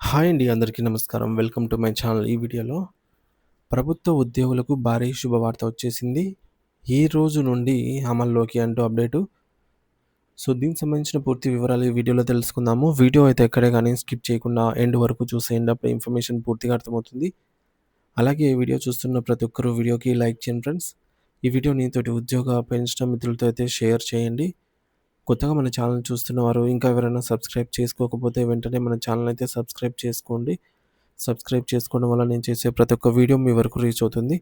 Hi అండి. అందరికీ నమస్కారం. Welcome to my channel. ఈ వీడియోలో ప్రభుత్వ ఉద్యోగులకు భారీ శుభవార్త వచ్చేసింది. ఈ రోజు నుండి అమల్లోకి అంటూ అప్డేటు. సో, దీనికి సంబంధించిన పూర్తి వివరాలు ఈ వీడియోలో తెలుసుకుందాము. వీడియో అయితే ఎక్కడే గాని స్కిప్ చేయకుండా ఎండ్ వరకు చూసేయండి. అప్పుడు ఇన్ఫర్మేషన్ పూర్తిగా అర్థమవుతుంది. అలాగే ఈ వీడియో చూస్తున్న ప్రతి ఒక్కరు వీడియోకి లైక్ చేయండి ఫ్రెండ్స్. ఈ వీడియోని తోటి ఉద్యోగ పెన్షన్ మిత్రులతో అయితే షేర్ చేయండి. కొత్తగా మన ఛానల్ చూస్తున్నవారు ఇంకా ఎవరైనా సబ్స్క్రైబ్ చేసుకోకపోతే వెంటనే మన ఛానల్ అయితే సబ్స్క్రైబ్ చేసుకోండి. సబ్స్క్రైబ్ చేసుకోవడం వల్ల నేను చేసే ప్రతి ఒక్క వీడియో మీ వరకు రీచ్ అవుతుంది.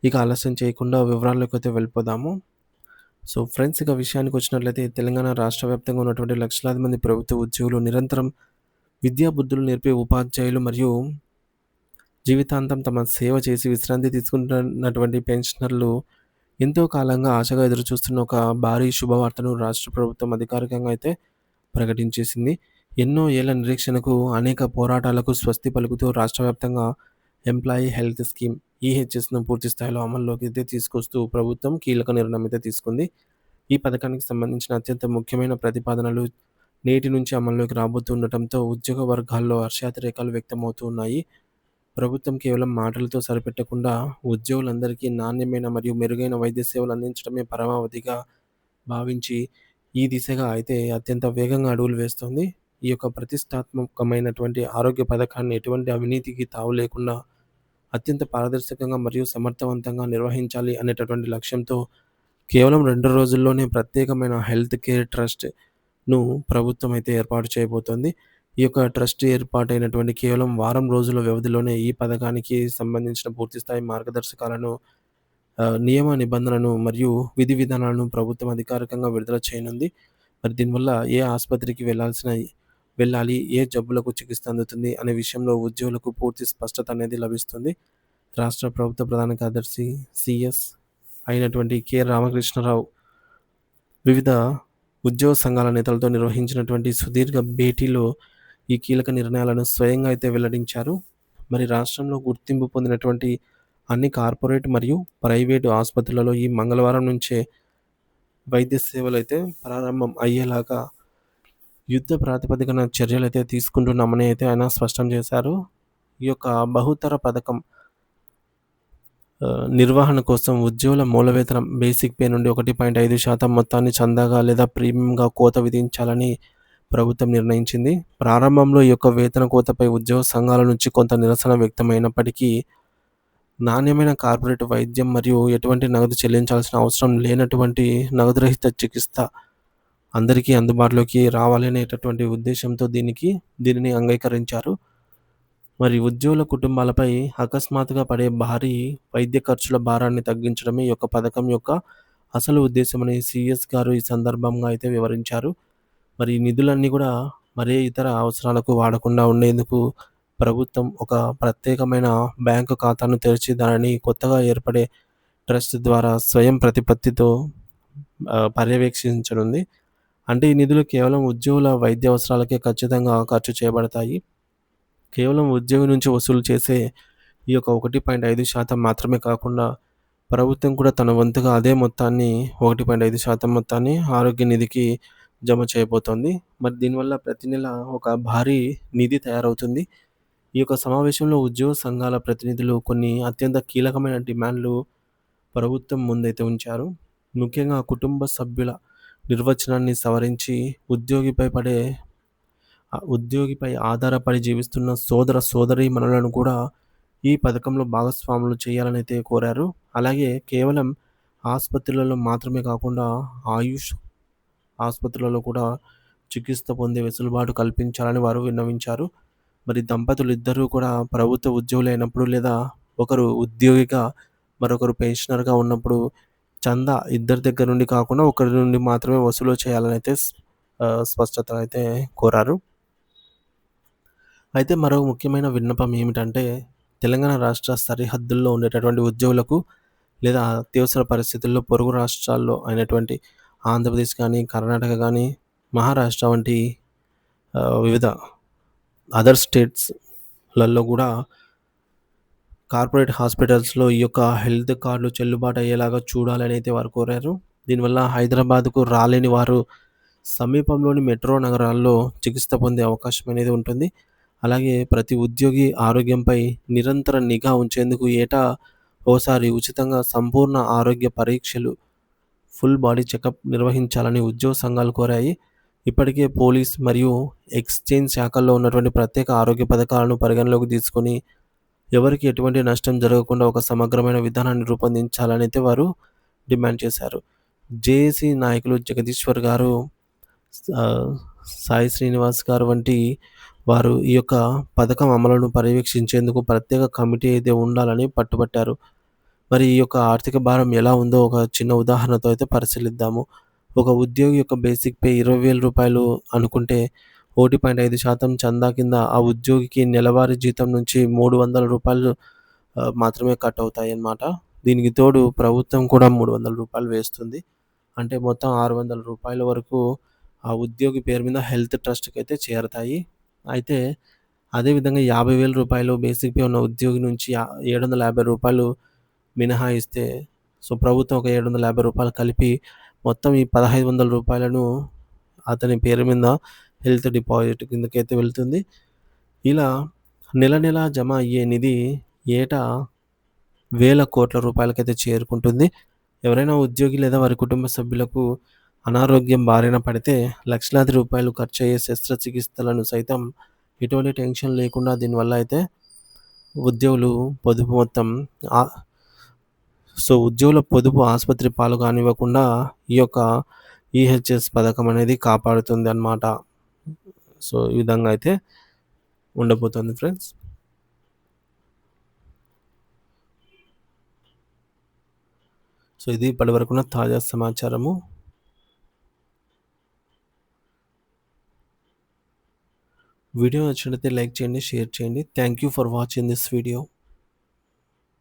ఇక ఆలస్యం చేయకుండా వివరాల్లోకైతే వెళ్ళిపోదాము. సో ఫ్రెండ్స్, ఇక విషయానికి వచ్చినట్లయితే తెలంగాణ రాష్ట్ర వ్యాప్తంగా ఉన్నటువంటి లక్షలాది మంది ప్రభుత్వ ఉద్యోగులు నిరంతరం విద్యా బుద్ధులు నేర్పే ఉపాధ్యాయులు మరియు జీవితాంతం తమ సేవ చేసి విశ్రాంతి తీసుకుంటున్నటువంటి పెన్షనర్లు ఎంతో కాలంగా ఆశగా ఎదురుచూస్తున్న ఒక భారీ శుభవార్తను రాష్ట్ర ప్రభుత్వం అధికారికంగా అయితే ప్రకటించేసింది. ఎన్నో ఏళ్ల నిరీక్షణకు, అనేక పోరాటాలకు స్వస్తి పలుకుతూ రాష్ట్ర వ్యాప్తంగా ఎంప్లాయీ హెల్త్ స్కీమ్ ఈహెచ్ఎస్‌ను పూర్తి స్థాయిలో అమల్లోకి అయితే తీసుకొస్తూ ప్రభుత్వం కీలక నిర్ణయం అయితే తీసుకుంది. ఈ పథకానికి సంబంధించిన అత్యంత ముఖ్యమైన ప్రతిపాదనలు నేటి నుంచి అమల్లోకి రాబోతుండటంతో ఉద్యోగ వర్గాల్లో హర్షాతిరేకాలు వ్యక్తమవుతూ ఉన్నాయి. ప్రభుత్వం కేవలం మాటలతో సరిపెట్టకుండా ఉద్యోగులందరికీ నాణ్యమైన మరియు మెరుగైన వైద్య సేవలు అందించడమే పరమావధిగా భావించి ఈ దిశగా అయితే అత్యంత వేగంగా అడుగులు వేస్తోంది. ఈ యొక్క ప్రతిష్టాత్మకమైనటువంటి ఆరోగ్య పథకాన్ని ఎటువంటి అవినీతికి తావు లేకుండా అత్యంత పారదర్శకంగా మరియు సమర్థవంతంగా నిర్వహించాలి అనేటటువంటి లక్ష్యంతో కేవలం 2 రోజుల్లోనే ప్రత్యేకమైన హెల్త్ కేర్ ట్రస్ట్‌ను ప్రభుత్వం అయితే ఏర్పాటు చేయబోతోంది. ఈ యొక్క ట్రస్ట్ ఏర్పాటైనటువంటి కేవలం వారం రోజుల వ్యవధిలోనే ఈ పథకానికి సంబంధించిన పూర్తిస్థాయి మార్గదర్శకాలను, నియమ నిబంధనలను మరియు విధి విధానాలను ప్రభుత్వం అధికారికంగా విడుదల చేయనుంది. మరి దీనివల్ల ఏ ఆసుపత్రికి వెళ్ళాలి, ఏ జబ్బులకు చికిత్స అందుతుంది అనే విషయంలో ఉద్యోగులకు పూర్తి స్పష్టత అనేది లభిస్తుంది. రాష్ట్ర ప్రభుత్వ ప్రధాన కార్యదర్శి సీఎస్ అయినటువంటి కె. రామకృష్ణరావు వివిధ ఉద్యోగ సంఘాల నేతలతో నిర్వహించినటువంటి సుదీర్ఘ భేటీలో ఈ కీలక నిర్ణయాలను స్వయంగా అయితే వెల్లడించారు. మరి రాష్ట్రంలో గుర్తింపు పొందినటువంటి అన్ని కార్పొరేట్ మరియు ప్రైవేటు ఆసుపత్రులలో ఈ మంగళవారం నుంచే వైద్య సేవలైతే ప్రారంభం అయ్యేలాగా యుద్ధ ప్రాతిపదికన చర్యలైతే తీసుకుంటున్నామని అయితే ఆయన స్పష్టం చేశారు. ఈ యొక్క బహుతర పథకం నిర్వహణ కోసం ఉద్యోగుల మూల వేతనం బేసిక్ పే నుండి 1.5% మొత్తాన్ని చందాగా లేదా ప్రీమియంగా కోత విధించాలని ప్రభుత్వం నిర్ణయించింది. ప్రారంభంలో ఈ యొక్క వేతన కోతపై ఉద్యోగ సంఘాల నుంచి కొంత నిరసన వ్యక్తమైనప్పటికీ నాణ్యమైన కార్పొరేట్ వైద్యం మరియు ఎటువంటి నగదు చెల్లించాల్సిన అవసరం లేనటువంటి నగదురహిత చికిత్స అందరికీ అందుబాటులోకి రావాలనేటటువంటి ఉద్దేశంతో దీనిని అంగీకరించారు. మరి ఉద్యోగుల కుటుంబాలపై అకస్మాత్తుగా పడే భారీ వైద్య ఖర్చుల భారాన్ని తగ్గించడమే ఈ యొక్క పథకం యొక్క అసలు ఉద్దేశమని సీఎస్ గారు ఈ సందర్భంగా అయితే వివరించారు. మరి ఈ నిధులన్నీ కూడా మరే ఇతర అవసరాలకు వాడకుండా ఉండేందుకు ప్రభుత్వం ఒక ప్రత్యేకమైన బ్యాంకు ఖాతాను తెరిచి దానిని కొత్తగా ఏర్పడే ట్రస్ట్ ద్వారా స్వయం ప్రతిపత్తితో పర్యవేక్షించనుంది. అంటే ఈ నిధులు కేవలం ఉద్యోగుల వైద్య అవసరాలకే ఖచ్చితంగా ఖర్చు చేయబడతాయి. కేవలం ఉద్యోగి నుంచి వసూలు చేసే ఈ యొక్క 1.5% మాత్రమే కాకుండా ప్రభుత్వం కూడా తన వంతుగా అదే మొత్తాన్ని 1.5% మొత్తాన్ని ఆరోగ్య నిధికి జమ చేయబోతోంది. మరి దీనివల్ల ప్రతి నెల ఒక భారీ నిధి తయారవుతుంది. ఈ యొక్క సమావేశంలో ఉద్యోగ సంఘాల ప్రతినిధులు కొన్ని అత్యంత కీలకమైన డిమాండ్లు ప్రభుత్వం ముందైతే ఉంచారు. ముఖ్యంగా కుటుంబ సభ్యుల నిర్వచనాన్ని సవరించి ఉద్యోగిపై ఆధారపడి జీవిస్తున్న సోదర సోదరీమణులను కూడా ఈ పథకంలో భాగస్వాములు చేయాలని అయితే కోరారు. అలాగే కేవలం ఆసుపత్రులలో మాత్రమే కాకుండా ఆయుష్ ఆసుపత్రులలో కూడా చికిత్స పొందే వెసులుబాటు కల్పించాలని వారు విన్నవించారు. మరి దంపతులు ఇద్దరూ కూడా ప్రభుత్వ ఉద్యోగులైనప్పుడు లేదా ఒకరు ఉద్యోగిగా మరొకరు పెన్షనర్‌గా ఉన్నప్పుడు చందా ఇద్దరి దగ్గర నుండి కాకుండా ఒకరి నుండి మాత్రమే వసూలు చేయాలని అయితే స్పష్టత అయితే కోరారు. అయితే మరో ముఖ్యమైన విన్నపం ఏమిటంటే తెలంగాణ రాష్ట్ర సరిహద్దుల్లో ఉండేటటువంటి ఉద్యోగులకు లేదా అత్యవసర పరిస్థితుల్లో పొరుగు రాష్ట్రాల్లో అయినటువంటి ఆంధ్రప్రదేశ్ కానీ, కర్ణాటక కానీ, మహారాష్ట్ర వంటి వివిధ అదర్ స్టేట్స్‌లలో కూడా కార్పొరేట్ హాస్పిటల్స్‌లో ఈ యొక్క హెల్త్ కార్డులు చెల్లుబాటు అయ్యేలాగా చూడాలని అయితే వారు కోరారు. దీనివల్ల హైదరాబాద్‌కు రాలేని వారు సమీపంలోని మెట్రో నగరాల్లో చికిత్స పొందే అవకాశం అనేది ఉంటుంది. అలాగే ప్రతి ఉద్యోగి ఆరోగ్యంపై నిరంతర నిఘా ఉంచేందుకు ఏటా ఓసారి ఉచితంగా సంపూర్ణ ఆరోగ్య పరీక్షలు, ఫుల్ బాడీ చెకప్ నిర్వహించాలని ఉద్యోగ సంఘాలు కోరాయి. ఇప్పటికే పోలీస్ మరియు ఎక్స్చేంజ్ శాఖల్లో ఉన్నటువంటి ప్రత్యేక ఆరోగ్య పథకాలను పరిగణలోకి తీసుకొని ఎవరికి ఎటువంటి నష్టం జరగకుండా ఒక సమగ్రమైన విధానాన్ని రూపొందించాలని అయితే వారు డిమాండ్ చేశారు. జేఏసీ నాయకులు జగదీశ్వర్ గారు, ఆహ్, సాయి శ్రీనివాస్ గారు వంటి వారు ఈ యొక్క పథకం అమలును పర్యవేక్షించేందుకు ప్రత్యేక కమిటీ అయితే ఉండాలని పట్టుబట్టారు. మరి ఈ యొక్క ఆర్థిక భారం ఎలా ఉందో ఒక చిన్న ఉదాహరణతో అయితే పరిశీలిద్దాము. ఒక ఉద్యోగి యొక్క బేసిక్ పే రూ. 20,000 అనుకుంటే 1.5% చందా కింద ఆ ఉద్యోగికి నెలవారీ జీతం నుంచి రూ. 300 మాత్రమే కట్ అవుతాయన్నమాట. దీనికి తోడు ప్రభుత్వం కూడా రూ. 300 వేస్తుంది. అంటే మొత్తం రూ. 600 వరకు ఆ ఉద్యోగి పేరు మీద హెల్త్ ట్రస్ట్‌కైతే చేరతాయి. అయితే అదే విధంగా రూ. 50,000 బేసిక్ పే ఉన్న ఉద్యోగి నుంచి రూ. 750 మినహాయిస్తే, సో, ప్రభుత్వం ఒక రూ. 750 కలిపి మొత్తం ఈ రూ. 1,500ను అతని పేరు మీద హెల్త్ డిపాజిట్ కిందకైతే వెళ్తుంది. ఇలా నెల నెలా జమ అయ్యే నిధి ఏటా వేల కోట్ల రూపాయలకైతే చేరుకుంటుంది. ఎవరైనా ఉద్యోగి లేదా వారి కుటుంబ సభ్యులకు అనారోగ్యం బారిన పడితే లక్షలాది రూపాయలు ఖర్చయ్యే శస్త్రచికిత్సలను సైతం ఎటువంటి టెన్షన్ లేకుండా దీనివల్ల అయితే ఉద్యోగులు పొదుపు మొత్తం ఆ ఉద్యోగుల పొదుపు ఆసుపత్రి పాలు కానివ్వకుండా ఈ యొక్క ఈహెచ్ఎస్ పథకం అనేది కాపాడుతుందన్నమాట. సో, ఈ విధంగా అయితే ఉండబోతుంది ఫ్రెండ్స్. సో, ఇది ఇప్పటివరకున్న తాజా సమాచారము. వీడియో నచ్చినట్లయితే లైక్ చేయండి, షేర్ చేయండి. Thank you for watching this video.